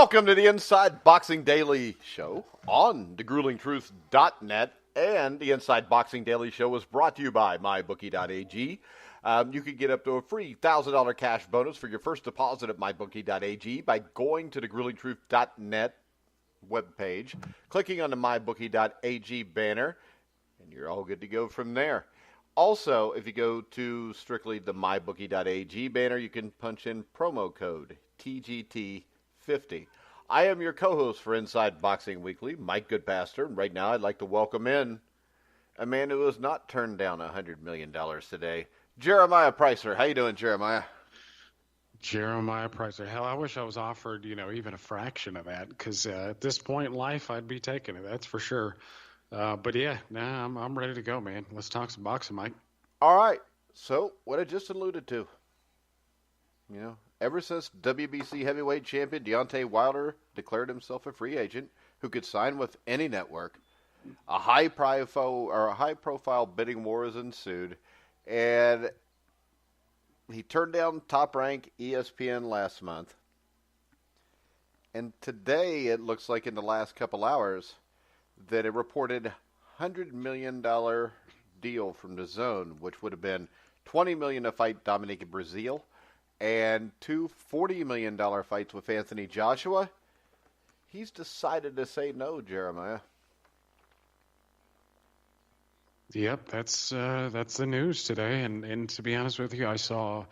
Welcome to the Inside Boxing Daily Show on thegruelingtruth.net, and the Inside Boxing Daily Show is brought to you by mybookie.ag. You can get up to a free $1,000 cash bonus for your first deposit at mybookie.ag by going to thegruelingtruth.net webpage, clicking on the mybookie.ag banner, and you're all good to go from there. Also, if you go to strictly the mybookie.ag banner, you can punch in promo code TGT50. I am your co-host for Inside Boxing Weekly, Mike Goodpaster, and right now I'd like to welcome in a man who has not turned down $100 million today, Jeremiah Preisser. How you doing, Jeremiah? Jeremiah Preisser. Hell, I wish I was offered, even a fraction of that, because at this point in life, I'd be taking it. That's for sure. But yeah, I'm ready to go, man. Let's talk some boxing, Mike. All right. So, what I just alluded to, ever since WBC heavyweight champion Deontay Wilder declared himself a free agent who could sign with any network, a high-profile bidding war has ensued, and he turned down top-rank ESPN last month. And today, it looks like in the last couple hours, that a reported $100 million deal from the Zone, which would have been $20 million to fight Dominique Breazeale and two $40 million fights with Anthony Joshua. He's decided to say no, Jeremiah. Yep, that's the news today. And to be honest with you, I saw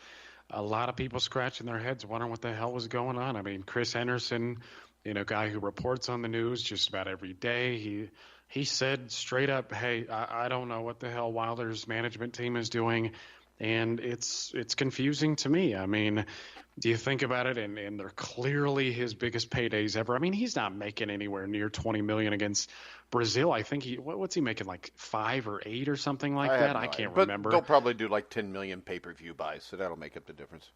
a lot of people scratching their heads wondering what the hell was going on. I mean, Chris Henderson, guy who reports on the news just about every day, he said straight up, hey, I don't know what the hell Wilder's management team is doing, and it's confusing to me. I mean, do you think about it, and they're clearly his biggest paydays ever. I mean, he's not making anywhere near $20 million against Breazeale. I think what's he making, like 5 or 8 or something like that? I can't remember. But they'll probably do like 10 million pay-per-view buys, so that'll make up the difference.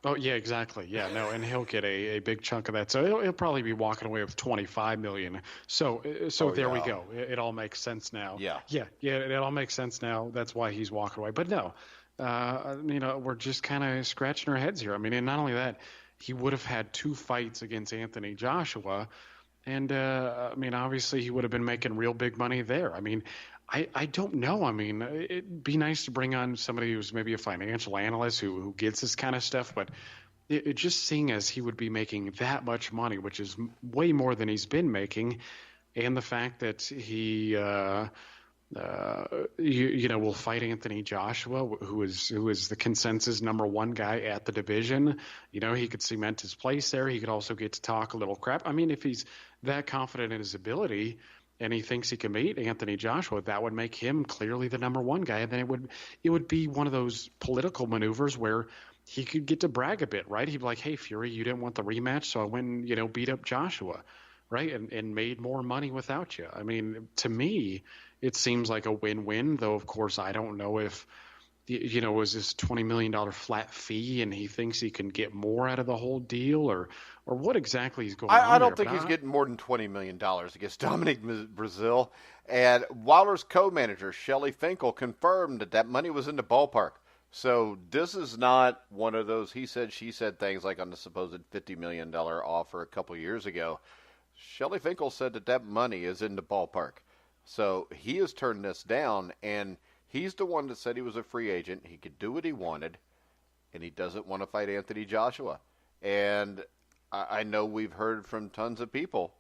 Oh, yeah, exactly. Yeah, no, and he'll get a big chunk of that. So he'll probably be walking away with $25 million. So there we go. It all makes sense now. Yeah, it all makes sense now. That's why he's walking away. But no, we're just kind of scratching our heads here. I mean, and not only that, he would have had 2 fights against Anthony Joshua. And, obviously he would have been making real big money there. I mean, I don't know. I mean, it'd be nice to bring on somebody who's maybe a financial analyst who gets this kind of stuff, but it just seeing as he would be making that much money, which is way more than he's been making, and the fact that he will fight Anthony Joshua, who is the consensus number 1 guy at the division. He could cement his place there. He could also get to talk a little crap. I mean, if he's that confident in his ability and he thinks he can beat Anthony Joshua, that would make him clearly the number 1 guy. And then it would be one of those political maneuvers where he could get to brag a bit, right? He'd be like, hey, Fury, you didn't want the rematch, so I went and, beat up Joshua, right? And made more money without you. I mean, to me, it seems like a win-win, though, of course, I don't know if, was this $20 million flat fee and he thinks he can get more out of the whole deal, or what exactly is going on I don't think he's getting more than $20 million against Dominique Breazeale. And Wilder's co-manager, Shelley Finkel, confirmed that money was in the ballpark. So this is not one of those he said, she said things like on the supposed $50 million offer a couple years ago. Shelley Finkel said that money is in the ballpark. So he has turned this down, and he's the one that said he was a free agent. He could do what he wanted, and he doesn't want to fight Anthony Joshua. And I know we've heard from tons of people.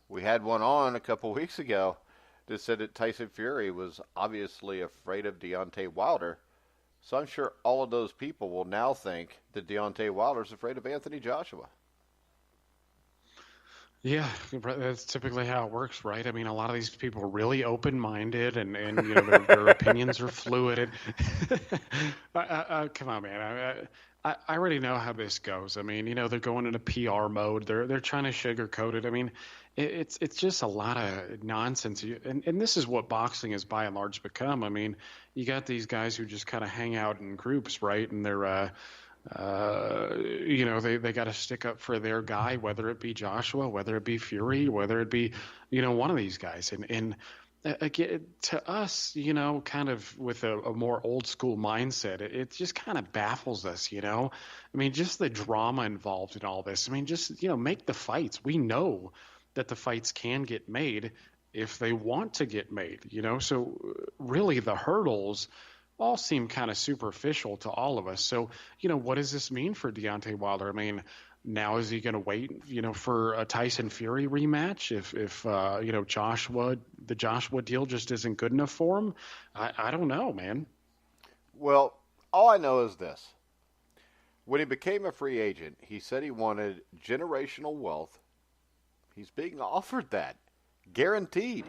We had one on a couple weeks ago that said that Tyson Fury was obviously afraid of Deontay Wilder. So I'm sure all of those people will now think that Deontay Wilder's afraid of Anthony Joshua. Yeah, that's typically how it works, right? I mean, a lot of these people are really open-minded, and their opinions are fluid. Come on, man. I already know how this goes. I mean, they're going into PR mode. They're trying to sugarcoat it. I mean, it's just a lot of nonsense. And this is what boxing has by and large become. I mean, you got these guys who just kind of hang out in groups, right? And they're they got to stick up for their guy, whether it be Joshua, whether it be Fury, whether it be, one of these guys. And again, to us, kind of with a more old school mindset, it just kind of baffles us, I mean, just the drama involved in all this. I mean, just, make the fights. We know that the fights can get made if they want to get made, So really the hurdles all seem kind of superficial to all of us. So, what does this mean for Deontay Wilder? I mean, now is he going to wait, for a Tyson Fury rematch if the Joshua deal just isn't good enough for him? I don't know, man. Well, all I know is this. When he became a free agent, he said he wanted generational wealth. He's being offered that. Guaranteed.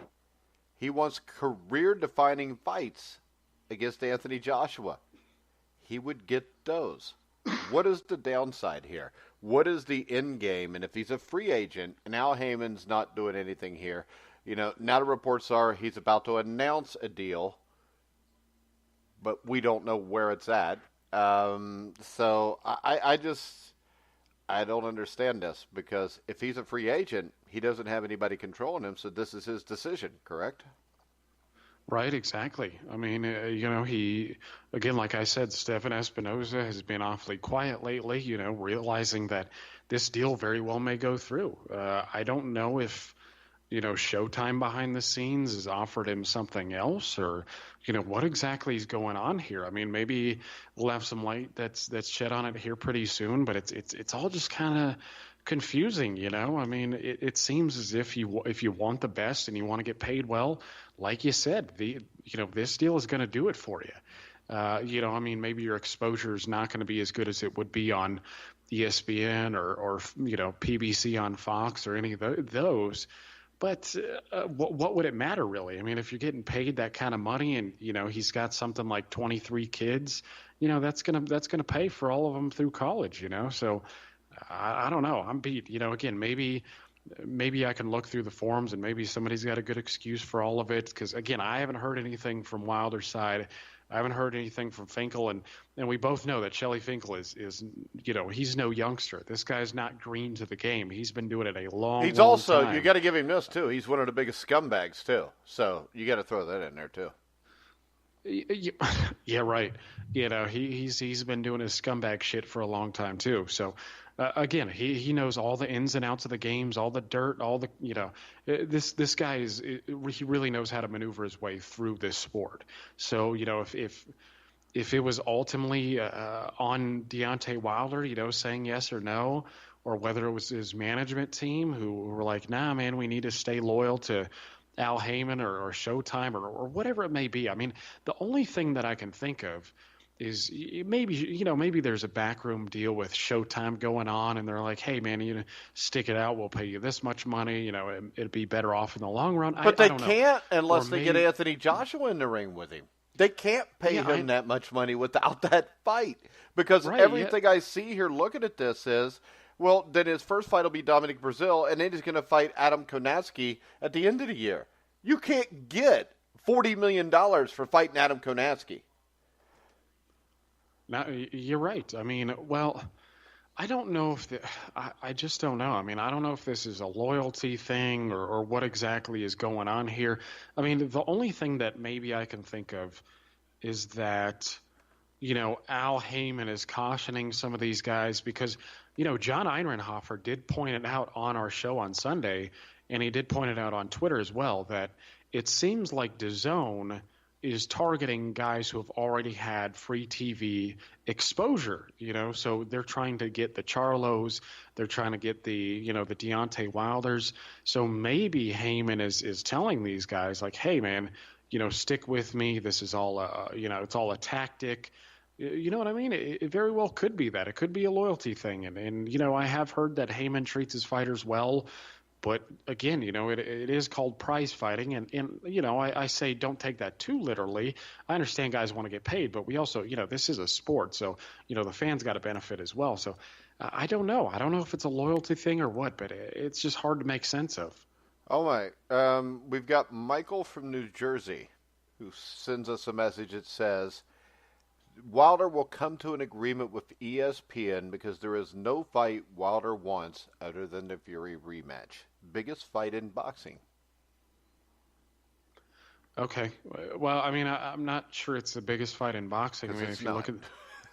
He wants career-defining fights against Anthony Joshua. He would get those. What is the downside here? What is the end game? And if he's a free agent and Al Heyman's not doing anything here, now the reports are he's about to announce a deal, but we don't know where it's at. So I don't understand this, because if he's a free agent, he doesn't have anybody controlling him, so this is his decision, correct? Right, exactly. I mean, he, again, like I said, Stephen Espinoza has been awfully quiet lately, realizing that this deal very well may go through. I don't know if, Showtime behind the scenes has offered him something else, or, what exactly is going on here. I mean, maybe we'll have some light that's shed on it here pretty soon, but it's all just kind of confusing, I mean, it seems as if you want the best and you want to get paid well, like you said, this deal is going to do it for you. I mean, maybe your exposure is not going to be as good as it would be on ESPN or PBC on Fox or any of those. But what would it matter, really? I mean, if you're getting paid that kind of money and, he's got something like 23 kids, that's gonna pay for all of them through college, So I don't know. I'm beat. Again, maybe I can look through the forums and maybe somebody's got a good excuse for all of it. Because, again, I haven't heard anything from Wilder's side. I haven't heard anything from Finkel, and we both know that Shelly Finkel is he's no youngster. This guy's not green to the game. He's been doing it a long time. You got to give him this too. He's one of the biggest scumbags too. So you got to throw that in there too. Yeah, right. He's been doing his scumbag shit for a long time too. So again, he knows all the ins and outs of the games, all the dirt, all the this guy he really knows how to maneuver his way through this sport. So if it was ultimately on Deontay Wilder, saying yes or no, or whether it was his management team who were like, nah, man, we need to stay loyal to Al Heyman or Showtime or whatever it may be. I mean, the only thing that I can think of is maybe there's a backroom deal with Showtime going on, and they're like, hey, man, stick it out. We'll pay you this much money. It'd be better off in the long run. But they can't unless they get Anthony Joshua in the ring with him. They can't pay him that much money without that fight, because everything I see here looking at this is, well, then his first fight will be Dominic Breazeale, and then he's going to fight Adam Kownacki at the end of the year. You can't get $40 million for fighting Adam Kownacki. Now, you're right. I mean, well, I don't know if I just don't know. I mean, I don't know if this is a loyalty thing or what exactly is going on here. I mean, the only thing that maybe I can think of is that, Al Heyman is cautioning some of these guys because, John Einrenhofer did point it out on our show on Sunday, and he did point it out on Twitter as well, that it seems like DAZN is targeting guys who have already had free TV exposure, so they're trying to get the Charlos, they're trying to get the Deontay Wilders. So maybe Heyman is telling these guys like, hey man, stick with me. This is all, it's all a tactic. You know what I mean? It very well could be that. It could be a loyalty thing. And I have heard that Heyman treats his fighters well. But again, it is called prize fighting, and I say don't take that too literally. I understand guys want to get paid, but we also, this is a sport, so the fans got to benefit as well. So I don't know. I don't know if it's a loyalty thing or what, but it's just hard to make sense of. Oh my! We've got Michael from New Jersey who sends us a message that says, Wilder will come to an agreement with ESPN because there is no fight Wilder wants other than the Fury rematch. Biggest fight in boxing. Okay. Well, I mean, I'm not sure it's the biggest fight in boxing. I because mean, it's if you look not. at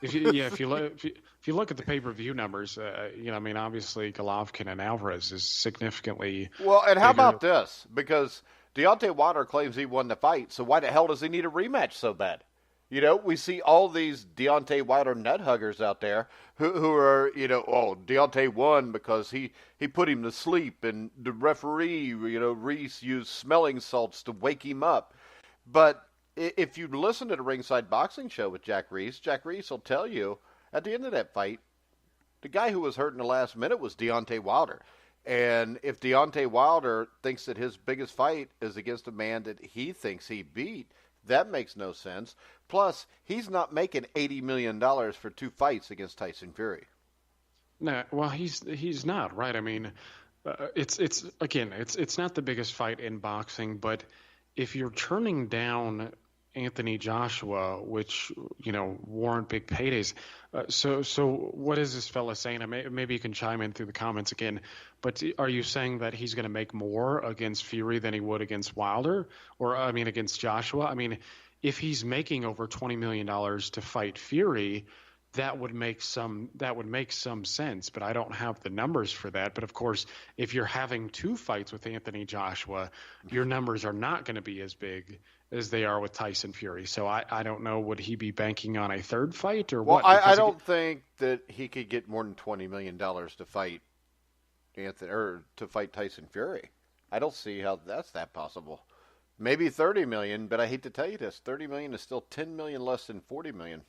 if you yeah, if you look at the pay-per-view numbers, I mean, obviously Golovkin and Alvarez is significantly Well, and how bigger. about this? Because Deontay Wilder claims he won the fight, so why the hell does he need a rematch so bad? We see all these Deontay Wilder nut huggers out there who are, oh, Deontay won because he put him to sleep, and the referee, Reese used smelling salts to wake him up. But if you listen to the Ringside Boxing Show with Jack Reese will tell you at the end of that fight, the guy who was hurt in the last minute was Deontay Wilder. And if Deontay Wilder thinks that his biggest fight is against a man that he thinks he beat, that makes no sense. Plus, he's not making $80 million for two fights against Tyson Fury. No, well, he's not right. I mean, it's again, it's not the biggest fight in boxing, but if you're turning down Anthony Joshua, which warrant big paydays, so what is this fella saying? Maybe you can chime in through the comments again. But are you saying that he's going to make more against Fury than he would against Wilder, or I mean against Joshua? I mean, if he's making over $20 million to fight Fury, that would make some sense, but I don't have the numbers for that. But of course, if you're having two fights with Anthony Joshua, your numbers are not going to be as big as they are with Tyson Fury. So I don't know, would he be banking on a third fight or Well, what? I Because don't think that he could get more than $20 million to fight Anthony or to fight Tyson Fury. I don't see how that's that possible. Maybe 30 million, but I hate to tell you this, 30 million is still 10 million less than 40 million.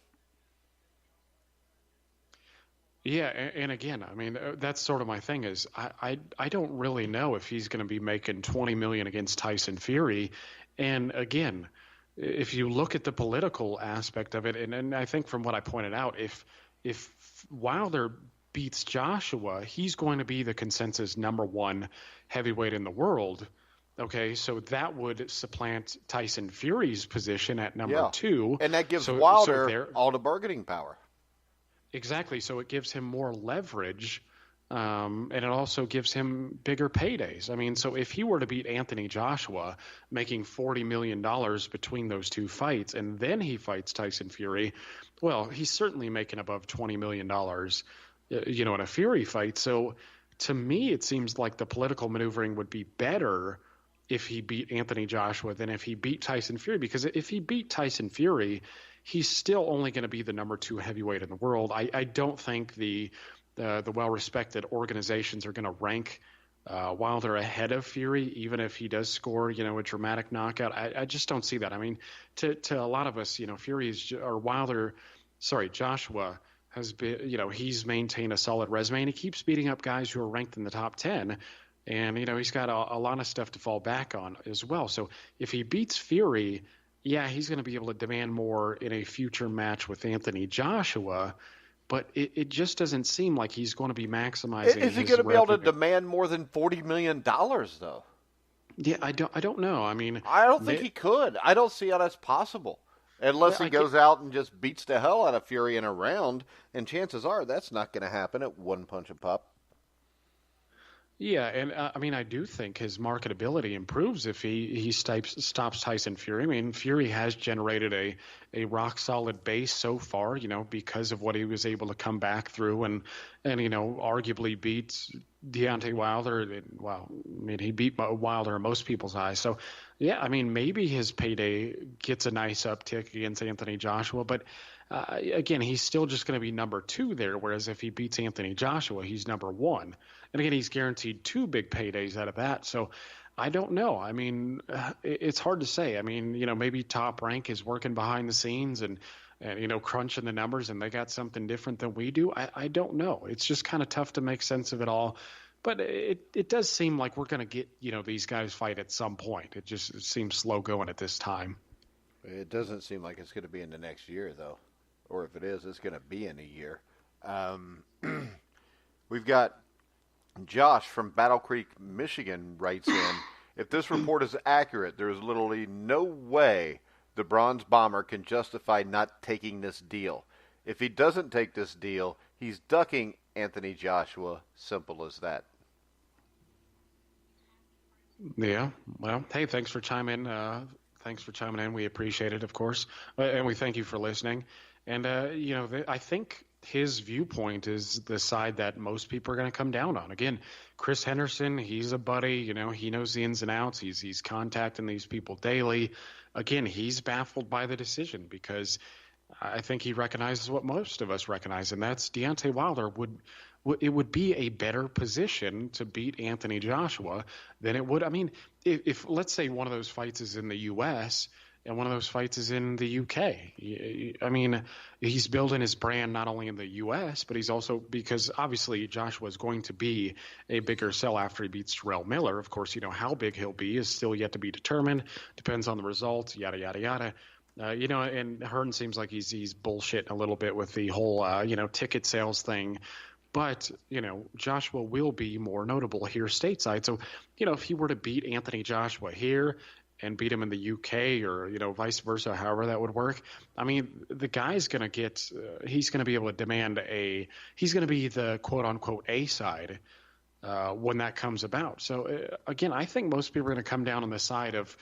yeah, and again, I mean, that's sort of my thing is I don't really know if he's going to be making 20 million against Tyson Fury. And again, if you look at the political aspect of it, and I think from what I pointed out, if Wilder beats Joshua, he's going to be the consensus number one heavyweight in the world. Okay, so that would supplant Tyson Fury's position at number Yeah. two. And that gives So Wilder there, all the bargaining power. exactly. So it gives him more leverage, and it also gives him bigger paydays. I mean, so if he were to beat Anthony Joshua, making $40 million between those two fights, and then he fights Tyson Fury, well, he's certainly making above $20 million, in a Fury fight. So to me, it seems like the political maneuvering would be better if he beat Anthony Joshua than if he beat Tyson Fury, because if he beat Tyson Fury, he's still only going to be the number two heavyweight in the world. I don't think the well-respected organizations are going to rank Wilder ahead of Fury, even if he does score, a dramatic knockout. I just don't see that. I mean, to a lot of us, Joshua has been, he's maintained a solid resume, and he keeps beating up guys who are ranked in the top 10. And, he's got a lot of stuff to fall back on as well. So if he beats Fury, yeah, he's going to be able to demand more in a future match with Anthony Joshua, but it just doesn't seem like he's going to be maximizing Is he his going to be able to revenue. demand more than $40 million, though? Yeah, I don't know. I mean, I don't think he could. I don't see how that's possible. Unless he I can't, goes out and just beats the hell out of Fury in a round, and chances are that's not going to happen at one punch a pop. yeah, and I mean, I do think his marketability improves if he stops Tyson Fury. I mean, Fury has generated a rock solid base so far, because of what he was able to come back through and arguably beat Deontay Wilder. Well, I mean, he beat Wilder in most people's eyes. So, yeah, I mean, maybe his payday gets a nice uptick against Anthony Joshua, but again, he's still just going to be number two there. Whereas if he beats Anthony Joshua, he's number one. And again, he's guaranteed two big paydays out of that. So I don't know. I mean, it's hard to say. I mean, maybe Top Rank is working behind the scenes and crunching the numbers, and they got something different than we do. I don't know. It's just kind of tough to make sense of it all. But it does seem like we're going to get, these guys fight at some point. It seems slow going at this time. It doesn't seem like it's going to be in the next year, though. Or if it is, it's going to be in a year. Um, we've got Josh from Battle Creek, Michigan writes in, if this report is accurate, there is literally no way the Bronze Bomber can justify not taking this deal. If he doesn't take this deal, he's ducking Anthony Joshua. Simple as that. Yeah. Well, hey, thanks for chiming in. Thanks for chiming in. We appreciate it, of course, and we thank you for listening. And I think his viewpoint is the side that most people are going to come down on. Again, Chris Henderson, he's a buddy. He knows the ins and outs. He's contacting these people daily. Again, he's baffled by the decision because I think he recognizes what most of us recognize, and that's Deontay Wilder would be a better position to beat Anthony Joshua than it would. I mean, if let's say one of those fights is in the U.S. and one of those fights is in the UK. I mean, he's building his brand not only in the U.S., but he's also, because obviously Joshua is going to be a bigger sell after he beats Terrell Miller. Of course, how big he'll be is still yet to be determined. Depends on the results, yada, yada, yada. And Hearn seems like he's bullshitting a little bit with the whole, ticket sales thing. But, Joshua will be more notable here stateside. So, if he were to beat Anthony Joshua here and beat him in the UK or, vice versa, however that would work, I mean, the guy's going to he's going to be able to demand he's going to be the quote unquote A side when that comes about. So, again, I think most people are going to come down on the side of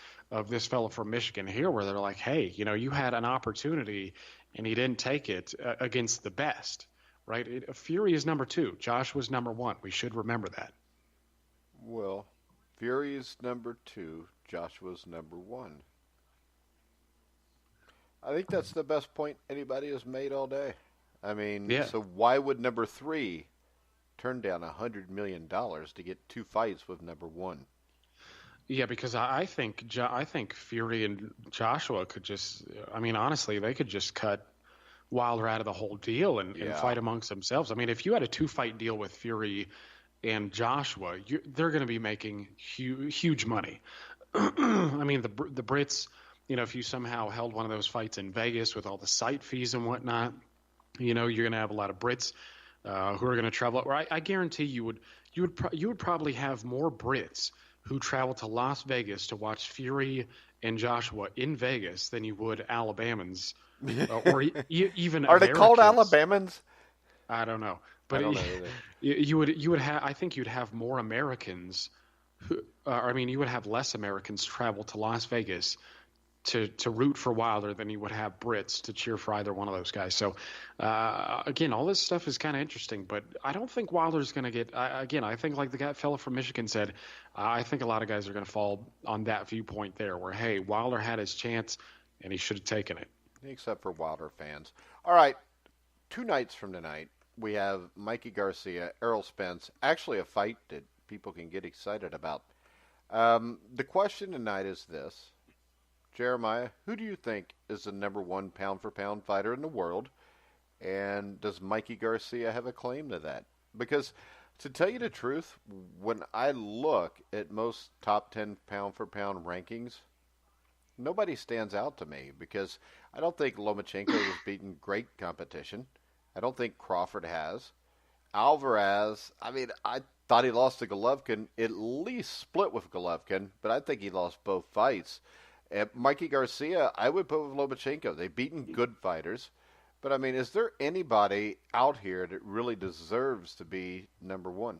this fellow from Michigan here where they're like, hey, you had an opportunity and he didn't take it against the best. Right? Fury is number 2. Joshua's number 1. We should remember that. Well, Fury is number 2. Joshua's number 1. I think that's the best point anybody has made all day. I mean, yeah. So why would number 3 turn down $100 million to get 2 fights with number 1? Yeah, because I think Fury and Joshua could just, honestly, they could just cut Wilder out of the whole deal and fight amongst themselves. I mean, if you had a 2-fight deal with Fury and Joshua, they're going to be making huge money. I mean, the Brits, if you somehow held one of those fights in Vegas with all the site fees and whatnot, you're going to have a lot of Brits who are going to travel. Or I guarantee you would probably have more Brits who travel to Las Vegas to watch Fury and Joshua in Vegas than you would Alabamans. Or even are Americans. They called Alabamans? I don't know, but I don't know you would have. I think you'd have more Americans. You would have less Americans travel to Las Vegas to root for Wilder than you would have Brits to cheer for either one of those guys. So again, all this stuff is kind of interesting, but I don't think Wilder's going to get. I think like the guy fellow from Michigan said, I think a lot of guys are going to fall on that viewpoint there, where hey, Wilder had his chance and he should have taken it. Except for Wilder fans. All right, 2 nights from tonight, we have Mikey Garcia, Errol Spence, actually a fight that people can get excited about. The question tonight is this. Jeremiah, who do you think is the number 1 pound-for-pound fighter in the world? And does Mikey Garcia have a claim to that? Because, to tell you the truth, when I look at most top 10 pound-for-pound rankings, nobody stands out to me because I don't think Lomachenko has beaten great competition. I don't think Crawford has. Alvarez, I thought he lost to Golovkin, at least split with Golovkin, but I think he lost both fights. And Mikey Garcia, I would put with Lomachenko. They've beaten good fighters. But, is there anybody out here that really deserves to be number 1?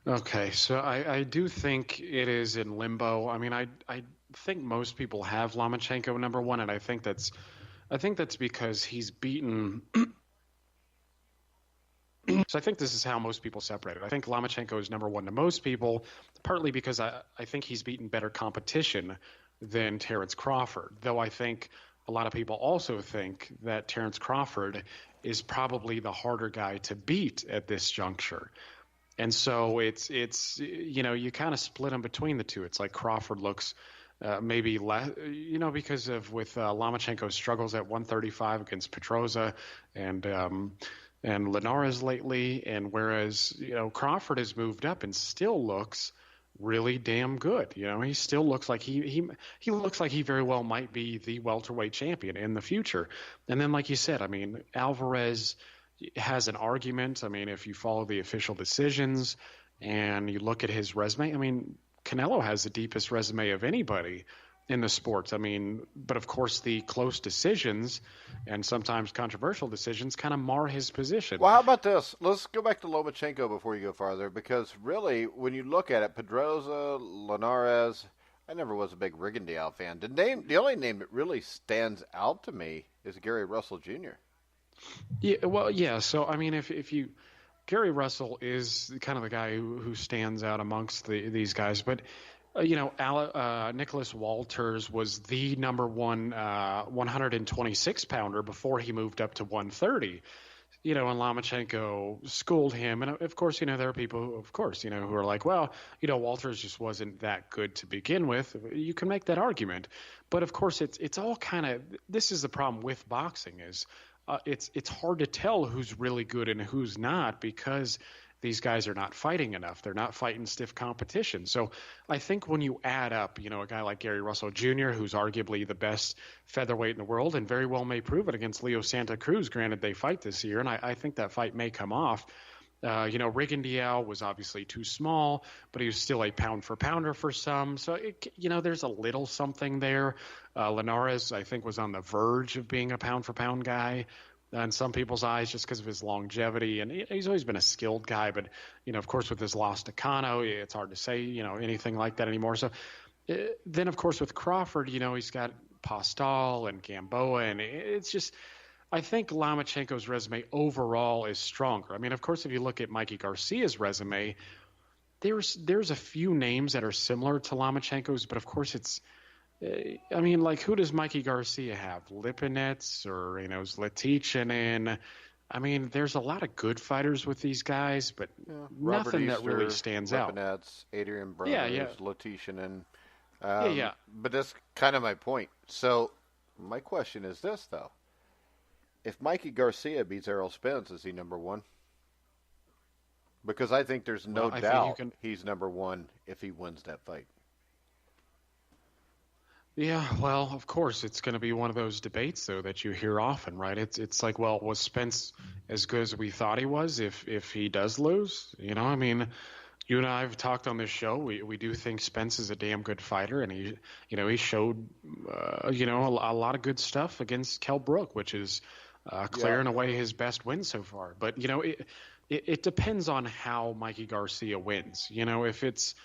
Okay, so I do think it is in limbo. I think most people have Lomachenko number 1, and I think that's because he's beaten. So I think this is how most people separate it. I think Lomachenko is number 1 to most people, partly because I think he's beaten better competition than Terrence Crawford. Though I think a lot of people also think that Terrence Crawford is probably the harder guy to beat at this juncture. And so it's you kind of split them between the two. It's like Crawford looks maybe less, because of with Lomachenko's struggles at 135 against Petroza and Linares lately, and whereas Crawford has moved up and still looks really damn good. He still looks like he looks like he very well might be the welterweight champion in the future. And then, like you said, Alvarez has an argument. If you follow the official decisions and you look at his resume, Canelo has the deepest resume of anybody in the sport. But of course the close decisions and sometimes controversial decisions kind of mar his position. Well, how about this? Let's go back to Lomachenko before you go farther, because really, when you look at it, Pedroza, Linares, I never was a big Rigondeaux fan. The only name that really stands out to me is Gary Russell Jr. Yeah, well, yeah. So I mean, if you Gary Russell is kind of the guy who stands out amongst these guys, but Nicholas Walters was the number one 126 pounder before he moved up to 130. And Lomachenko schooled him. And of course, there are people who, of course, who are like, well, Walters just wasn't that good to begin with. You can make that argument. But of course, it's all kind of, this is the problem with boxing is it's hard to tell who's really good and who's not because these guys are not fighting enough. They're not fighting stiff competition. So I think when you add up, a guy like Gary Russell Jr., who's arguably the best featherweight in the world and very well may prove it against Leo Santa Cruz, granted they fight this year, and I think that fight may come off. Rigondeaux was obviously too small, but he was still a pound-for-pounder for some. So, there's a little something there. Linares, I think, was on the verge of being a pound-for-pound guy in some people's eyes just because of his longevity. And he's always been a skilled guy. But, of course, with his loss to Cano, it's hard to say, anything like that anymore. So then, of course, with Crawford, he's got Postal and Gamboa. And it's just – I think Lomachenko's resume overall is stronger. I mean, of course, if you look at Mikey Garcia's resume, there's a few names that are similar to Lomachenko's. But, of course, it's – I mean, like, who does Mikey Garcia have? Lipinets or, is Latichen in? I mean, there's a lot of good fighters with these guys, but nothing Easter, that really stands out. Lipinets, Adrian Brothers, Latichen, yeah. But that's kind of my point. So my question is this, though. If Mikey Garcia beats Errol Spence, is he number one? Because I think there's no doubt he's number one if he wins that fight. Yeah, well, of course, it's going to be one of those debates, though, that you hear often, right? It's like, well, was Spence as good as we thought he was if he does lose? I mean, you and I have talked on this show. We do think Spence is a damn good fighter, and he showed, a lot of good stuff against Kell Brook, which is clearing away his best win so far. But, it depends on how Mikey Garcia wins. If it's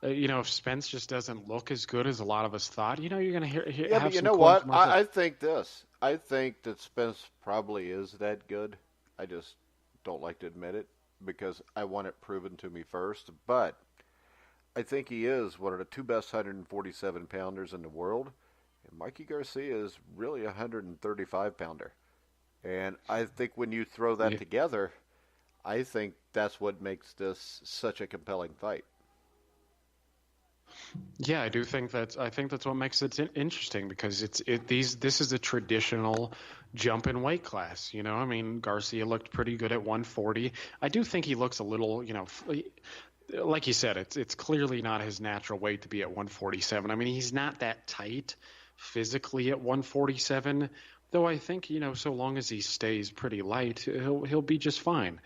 if Spence just doesn't look as good as a lot of us thought, you're going to hear. Yeah, but you know what? I think this. I think that Spence probably is that good. I just don't like to admit it because I want it proven to me first. But I think he is one of the two best 147 pounders in the world. And Mikey Garcia is really a 135 pounder. And I think when you throw that together, I think that's what makes this such a compelling fight. Yeah, I do think that's what makes it interesting because this is a traditional jump in weight class. I mean, Garcia looked pretty good at 140. I do think he looks a little, like you said, it's clearly not his natural weight to be at 147. I mean, he's not that tight physically at 147, though I think, so long as he stays pretty light, he'll be just fine.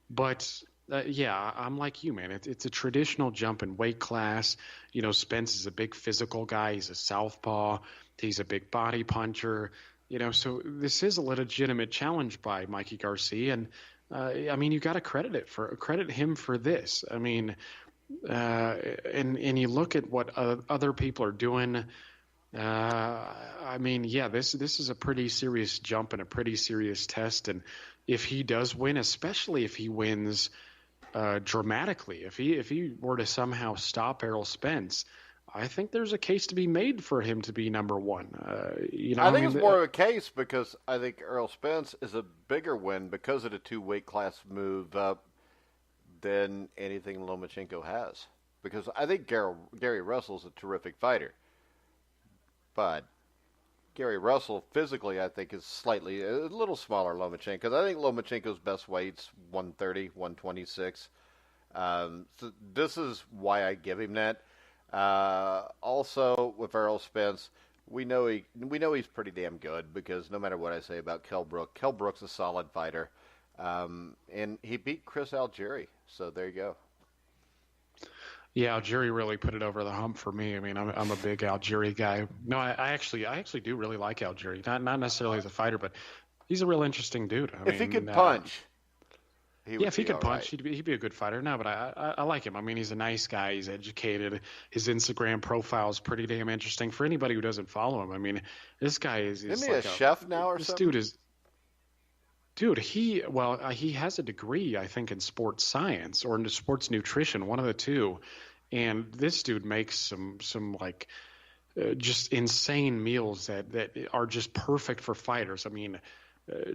But I'm like you, man. It's a traditional jump in weight class. Spence is a big physical guy. He's a southpaw. He's a big body puncher. So this is a legitimate challenge by Mikey Garcia, and I mean, you got to credit him for this. I mean, and you look at what other people are doing. I mean, this is a pretty serious jump and a pretty serious test. And if he does win, especially if he wins dramatically, if he were to somehow stop Errol Spence, I think there's a case to be made for him to be number one. I think it's more of a case because I think Errol Spence is a bigger win because of the two weight class move up than anything Lomachenko has. Because I think Gary Russell's a terrific fighter. But Gary Russell physically, I think, is a little smaller Lomachenko. I think Lomachenko's best weight's 130, 126. So this is why I give him that. Also, with Errol Spence, we know he's pretty damn good because no matter what I say about Kell Brook's a solid fighter. And he beat Chris Algieri. So there you go. Yeah, Algieri really put it over the hump for me. I mean, I'm a big Algieri guy. No, I actually do really like Algieri. Not necessarily as a fighter, but he's a real interesting dude. If he could punch, he Yeah, would if he be could all punch, right. he'd be a good fighter. No, but I like him. I mean, he's a nice guy. He's educated. His Instagram profile is pretty damn interesting for anybody who doesn't follow him. I mean, this guy Isn't is he a like a chef now or this something? dude. He has a degree, I think, in sports science or into sports nutrition, one of the two. And this dude makes some like just insane meals that are just perfect for fighters. I mean,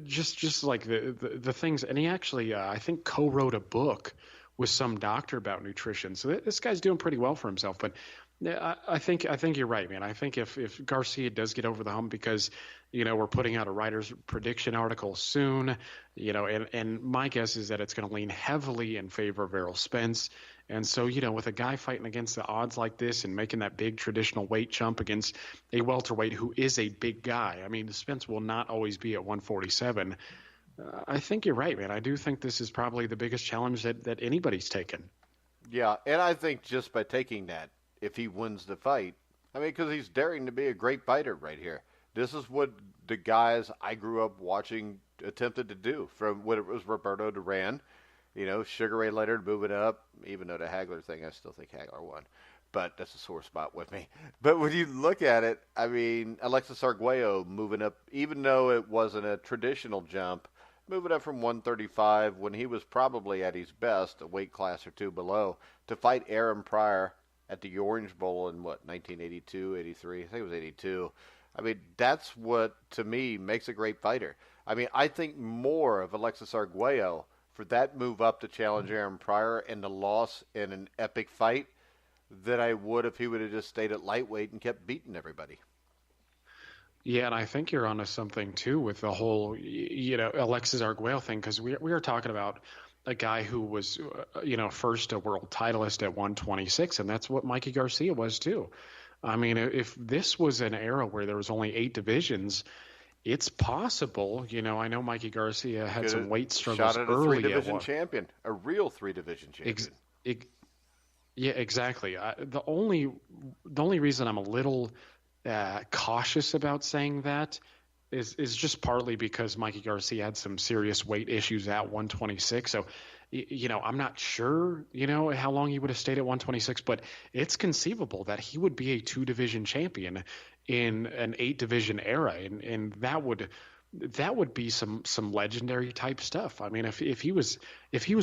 just like the things. And he actually, I think, co-wrote a book with some doctor about nutrition. So this guy's doing pretty well for himself. But yeah, I think you're right, man. I think if Garcia does get over the hump, because we're putting out a writer's prediction article soon, and my guess is that it's going to lean heavily in favor of Errol Spence. And so, with a guy fighting against the odds like this and making that big traditional weight jump against a welterweight who is a big guy, I mean, Spence will not always be at 147. I think you're right, man. I do think this is probably the biggest challenge that anybody's taken. Yeah, and I think just by taking that, if he wins the fight, I mean, because he's daring to be a great fighter right here. This is what the guys I grew up watching attempted to do, from when it was Roberto Duran, Sugar Ray Leonard moving up, even though the Hagler thing, I still think Hagler won. But that's a sore spot with me. But when you look at it, I mean, Alexis Arguello moving up, even though it wasn't a traditional jump, moving up from 135 when he was probably at his best, a weight class or two below, to fight Aaron Pryor at the Orange Bowl in 1982, 83? I think it was 82. I mean, that's what, to me, makes a great fighter. I mean, I think more of Alexis Arguello for that move up to challenge Aaron Pryor and the loss in an epic fight than I would if he would have just stayed at lightweight and kept beating everybody. Yeah, and I think you're onto something too with the whole, Alexis Arguello thing, because we are talking about a guy who was, first a world titleist at 126, and that's what Mikey Garcia was too. I mean, if this was an era where there was only 8 divisions, it's possible. I know Mikey Garcia had some weight struggles shot at a early three-division champion, a real three-division champion. Yeah, exactly. The only reason I'm a little cautious about saying that is just partly because Mikey Garcia had some serious weight issues at 126. So, I'm not sure, how long he would have stayed at 126, but it's conceivable that he would be a 2-division champion in an 8-division era, and that would be some legendary type stuff. I mean, if he was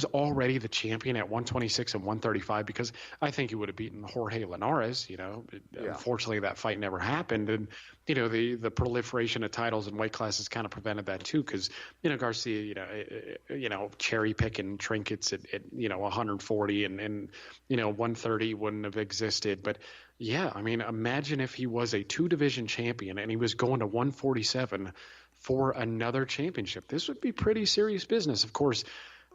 already the champion at 126 and 135, because I think he would have beaten Jorge Linares. Yeah. Unfortunately, that fight never happened, and the proliferation of titles and weight classes kind of prevented that too. Because Garcia, cherry picking trinkets at 140 and 130 wouldn't have existed, but. Yeah, I mean, imagine if he was a 2-division champion and he was going to 147 for another championship. This would be pretty serious business. Of course,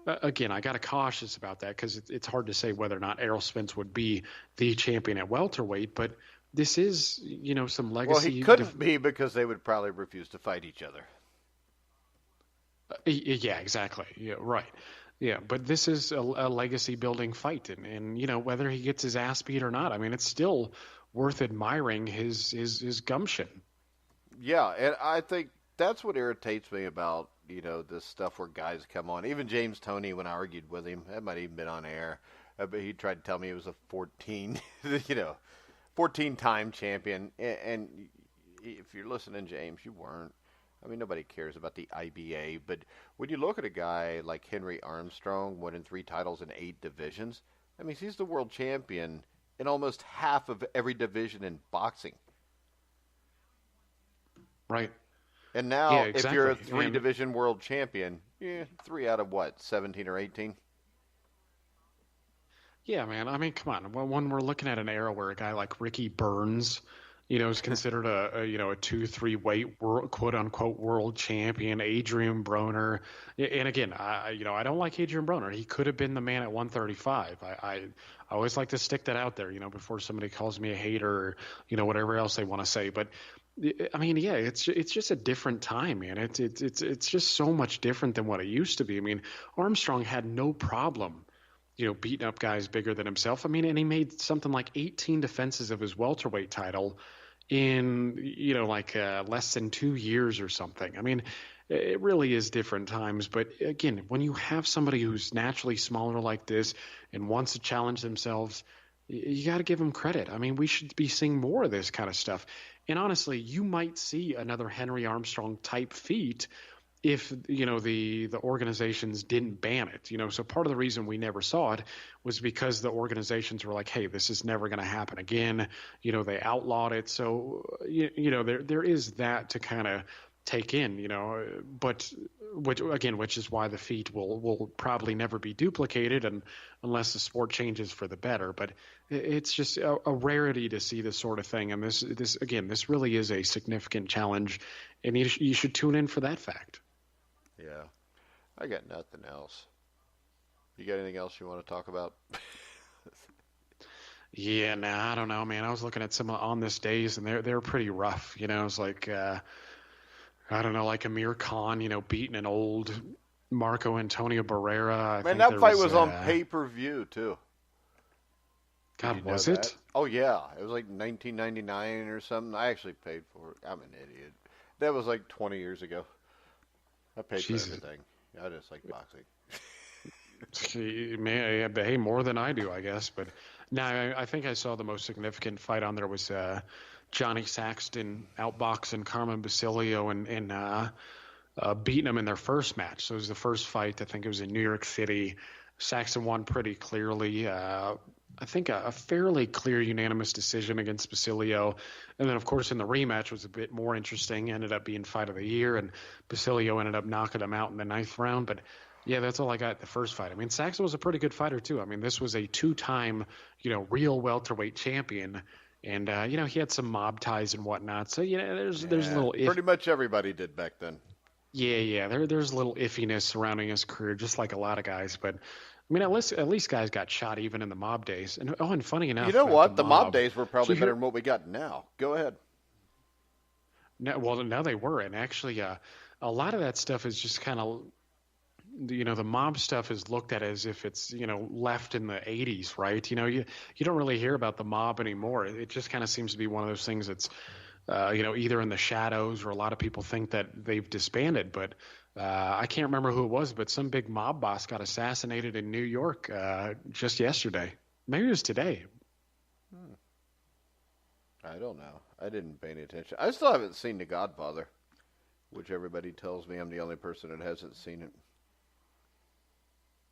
again, I got to cautious about that because it's hard to say whether or not Errol Spence would be the champion at welterweight, but this is, some legacy. Well, he couldn't be because they would probably refuse to fight each other. Yeah, exactly. Yeah, right. Yeah, but this is a legacy building fight, and whether he gets his ass beat or not, I mean, it's still worth admiring his gumption. Yeah, and I think that's what irritates me about this stuff where guys come on. Even James Toney, when I argued with him, that might have even been on air, but he tried to tell me he was a 14-time champion. And if you're listening, James, you weren't. I mean, nobody cares about the IBA, but when you look at a guy like Henry Armstrong winning 3 titles in 8 divisions, I mean, he's the world champion in almost half of every division in boxing. Right. And now, yeah, exactly. If you're a 3-division world champion, 3 out of what, 17 or 18? Yeah, man. I mean, come on. Well, when we're looking at an era where a guy like Ricky Burns is considered a 2-3 weight quote unquote world champion. Adrian Broner, and again, I don't like Adrian Broner. He could have been the man at 135. I always like to stick that out there, before somebody calls me a hater or whatever else they want to say. But I mean, yeah, it's just a different time, man. It's just so much different than what it used to be. I mean, Armstrong had no problem beating up guys bigger than himself. I mean, and he made something like 18 defenses of his welterweight title in, like less than 2 years or something. I mean, it really is different times. But again, when you have somebody who's naturally smaller like this and wants to challenge themselves, you got to give them credit. I mean, we should be seeing more of this kind of stuff. And honestly, you might see another Henry Armstrong type feat if the organizations didn't ban it. So part of the reason we never saw it was because the organizations were like, hey, this is never going to happen again. They outlawed it. So there is that to kind of take in. But which is why the feat will probably never be duplicated, and unless the sport changes for the better. But it's just a rarity to see this sort of thing, and this really is a significant challenge, and you should tune in for that fact. Yeah, I got nothing else. You got anything else you want to talk about? Yeah, I don't know, man. I was looking at some on this days, and they're pretty rough. It's like I don't know, like Amir Khan, beating an old Marco Antonio Barrera. Man, that fight was on pay-per-view too. God, was it? Oh yeah, it was like $19.99 or something. I actually paid for it. I'm an idiot. That was like 20 years ago. I paid for everything. I just like boxing. Man, hey, more than I do, I guess. But no, I think I saw the most significant fight on there was Johnny Saxton outboxing Carmen Basilio and beating him in their first match. So it was the first fight. I think it was in New York City. Saxton won pretty clearly. I think a fairly clear unanimous decision against Basilio. And then, of course, in the rematch was a bit more interesting. Ended up being fight of the year, and Basilio ended up knocking him out in the 9th round. But, yeah, that's all I got the first fight. I mean, Saxton was a pretty good fighter, too. I mean, this was a 2-time, real welterweight champion. And, he had some mob ties and whatnot. So, there's a little pretty much everybody did back then. Yeah. There's a little iffiness surrounding his career, just like a lot of guys. But I mean, at least guys got shot even in the mob days. And funny enough, you know what? The mob days were probably better than what we got now. Go ahead. Now they were, and actually, a lot of that stuff is just kind of, the mob stuff is looked at as if it's left in the 80s, right? You don't really hear about the mob anymore. It just kind of seems to be one of those things that's either in the shadows, or a lot of people think that they've disbanded, but. I can't remember who it was, but some big mob boss got assassinated in New York just yesterday. Maybe it was today. I don't know. I didn't pay any attention. I still haven't seen The Godfather, which everybody tells me I'm the only person that hasn't seen it.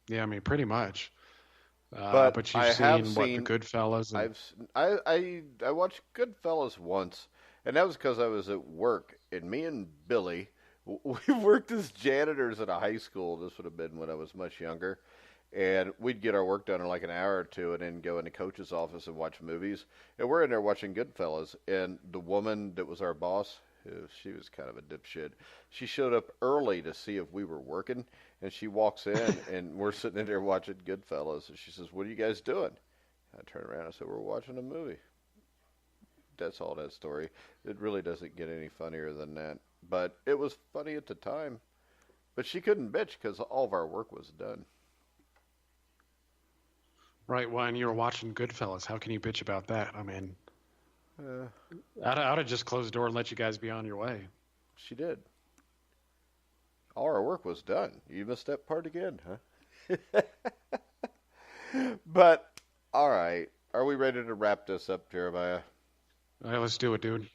Yeah, I mean, pretty much. But you've seen The Goodfellas? I watched Goodfellas once, and that was because I was at work, and me and Billy... we worked as janitors at a high school. This would have been when I was much younger. And we'd get our work done in like an hour or two and then go into coach's office and watch movies. And we're in there watching Goodfellas. And the woman that was our boss, she was kind of a dipshit. She showed up early to see if we were working. And she walks in and we're sitting in there watching Goodfellas. And she says, "What are you guys doing?" I turn around and I said, "We're watching a movie." That's all that story. It really doesn't get any funnier than that. But it was funny at the time. But she couldn't bitch because all of our work was done. Right, well, and you were watching Goodfellas. How can you bitch about that? I mean, I'd have just closed the door and let you guys be on your way. She did. All our work was done. You missed that part again, huh? But, all right. Are we ready to wrap this up, Jeremiah? All right, let's do it, dude.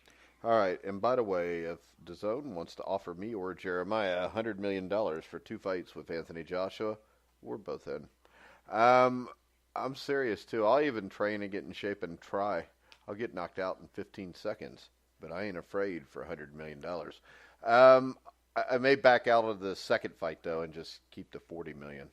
All right, and by the way, if DAZN wants to offer me or Jeremiah $100 million for 2 fights with Anthony Joshua, we're both in. I'm serious, too. I'll even train and get in shape and try. I'll get knocked out in 15 seconds, but I ain't afraid for $100 million. I may back out of the second fight, though, and just keep the $40 million.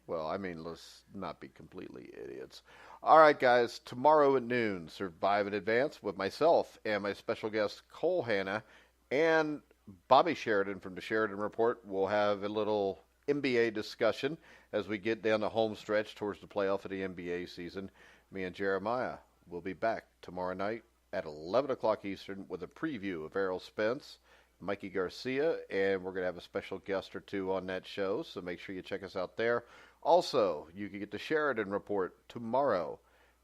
Well, I mean, let's not be completely idiots. All right, guys, tomorrow at noon, Survive in Advance with myself and my special guest, Cole Hanna, and Bobby Sheridan from the Sheridan Report. We'll have a little NBA discussion as we get down the home stretch towards the playoff of the NBA season. Me and Jeremiah will be back tomorrow night at 11 o'clock Eastern with a preview of Errol Spence, Mikey Garcia, and we're going to have a special guest or two on that show, so make sure you check us out there. Also, you can get the Sheridan Report tomorrow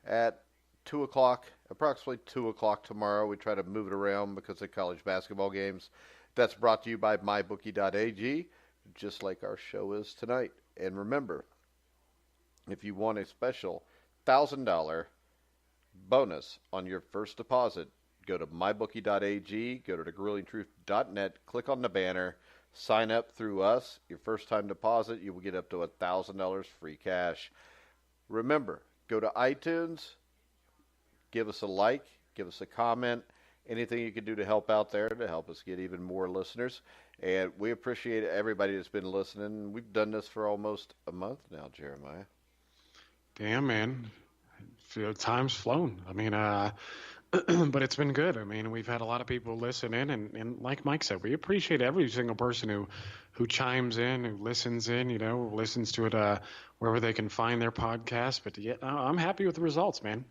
at 2 o'clock, approximately 2 o'clock tomorrow. We try to move it around because of college basketball games. That's brought to you by mybookie.ag, just like our show is tonight. And remember, if you want a special $1,000 bonus on your first deposit, go to mybookie.ag, go to thegruelingtruth.net, click on the banner, sign up through us. Your first time deposit, you will get up to $1,000 free cash. Remember, go to iTunes, give us a like, give us a comment, anything you can do to help out there to help us get even more listeners. And we appreciate everybody that's been listening. We've done this for almost a month now, Jeremiah. Damn, man. Time's flown. I mean, but it's been good. I mean, we've had a lot of people listen in, and like Mike said, we appreciate every single person who chimes in, who listens in, listens to it wherever they can find their podcast. But yeah, I'm happy with the results, man.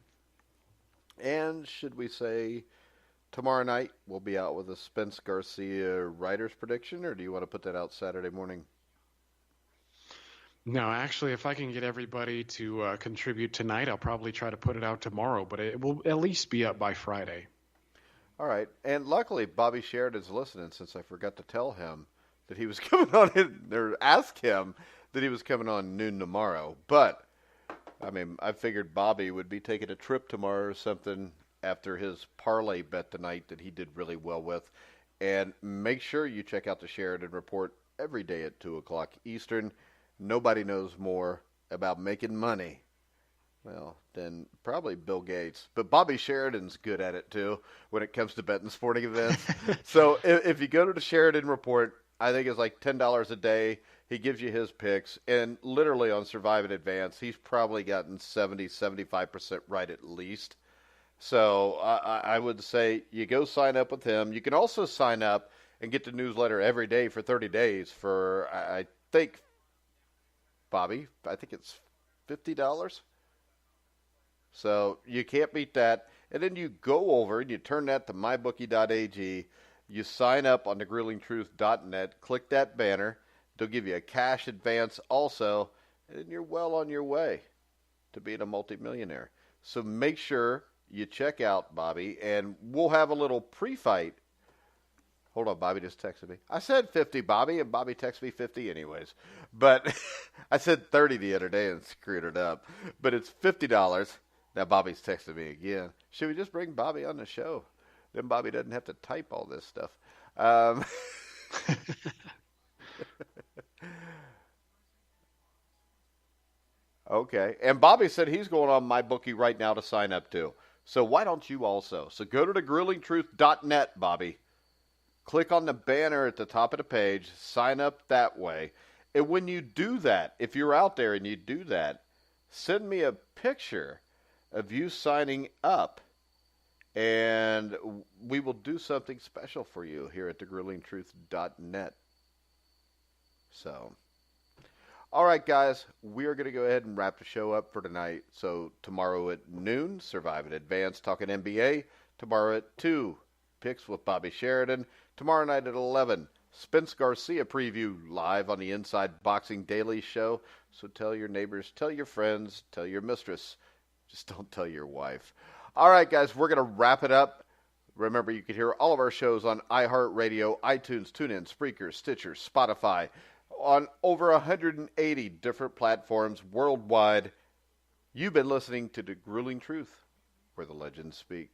And should we say tomorrow night we'll be out with a Spence Garcia writer's prediction, or do you want to put that out Saturday morning? No, actually, if I can get everybody to contribute tonight, I'll probably try to put it out tomorrow, but it will at least be up by Friday. All right. And luckily, Bobby Sheridan's listening, since I forgot to tell him that he was coming on, or ask him that he was coming on noon tomorrow. But, I mean, I figured Bobby would be taking a trip tomorrow or something after his parlay bet tonight that he did really well with. And make sure you check out the Sheridan Report every day at 2 o'clock Eastern. Nobody knows more about making money, well, than probably Bill Gates. But Bobby Sheridan's good at it, too, when it comes to betting sporting events. So if you go to the Sheridan Report, I think it's like $10 a day. He gives you his picks. And literally on Survive in Advance, he's probably gotten 75% right at least. So I would say you go sign up with him. You can also sign up and get the newsletter every day for 30 days for, I think, Bobby, I think it's $50. So you can't beat that. And then you go over and you turn that to mybookie.ag. You sign up on thegruelingtruth.net. Click that banner. They'll give you a cash advance also. And you're well on your way to being a multimillionaire. So make sure you check out Bobby. And we'll have a little pre-fight. Hold on, Bobby just texted me. I said 50, Bobby, and Bobby texted me 50 anyways. But I said 30 the other day and screwed it up. But it's $50. Now Bobby's texted me again. Should we just bring Bobby on the show? Then Bobby doesn't have to type all this stuff. Okay. And Bobby said he's going on MyBookie right now to sign up too. So why don't you also? So go to thegruelingtruth.net, Bobby. Click on the banner at the top of the page. Sign up that way. And when you do that, if you're out there and you do that, send me a picture of you signing up. And we will do something special for you here at thegruelingtruth.net. So, all right, guys, we are going to go ahead and wrap the show up for tonight. So tomorrow at noon, Survive in Advance, talking NBA. Tomorrow at 2, Picks with Bobby Sheridan. Tomorrow night at 11, Spence Garcia preview live on the Inside Boxing Daily Show. So tell your neighbors, tell your friends, tell your mistress. Just don't tell your wife. All right, guys, we're going to wrap it up. Remember, you can hear all of our shows on iHeartRadio, iTunes, TuneIn, Spreaker, Stitcher, Spotify, on over 180 different platforms worldwide. You've been listening to The Grueling Truth, where the legends speak.